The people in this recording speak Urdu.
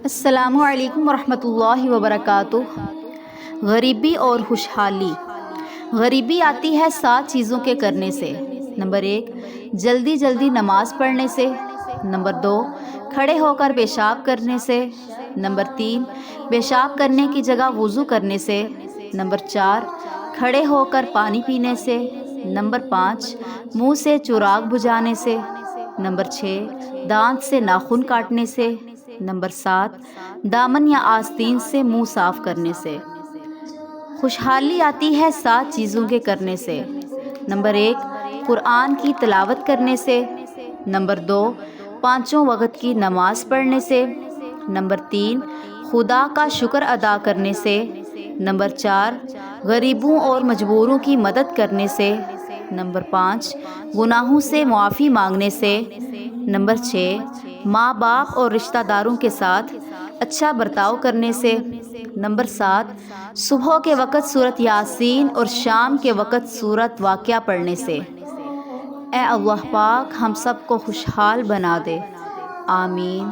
السلام علیکم ورحمۃ اللہ وبرکاتہ۔ غریبی اور خوشحالی۔ غریبی آتی ہے 7 چیزوں کے کرنے سے۔ نمبر 1، جلدی جلدی نماز پڑھنے سے۔ نمبر 2، کھڑے ہو کر پیشاب کرنے سے۔ نمبر 3، پیشاب کرنے کی جگہ وضو کرنے سے۔ نمبر 4، کھڑے ہو کر پانی پینے سے۔ نمبر 5، منہ سے چراغ بجھانے سے۔ نمبر 6، دانت سے ناخن کاٹنے سے۔ نمبر 7، دامن یا آستین سے منہ صاف کرنے سے۔ خوشحالی آتی ہے 7 چیزوں کے کرنے سے۔ نمبر 1، قرآن کی تلاوت کرنے سے۔ نمبر 2، 5 وقت کی نماز پڑھنے سے۔ نمبر 3، خدا کا شکر ادا کرنے سے۔ نمبر 4، غریبوں اور مجبوروں کی مدد کرنے سے۔ نمبر 5، گناہوں سے معافی مانگنے سے۔ نمبر 6، ماں باپ اور رشتہ داروں کے ساتھ اچھا برتاؤ کرنے سے۔ نمبر 7، صبح کے وقت سورۃ یاسین اور شام کے وقت سورۃ واقعہ پڑھنے سے۔ اے اللہ پاک ہم سب کو خوشحال بنا دے، آمین۔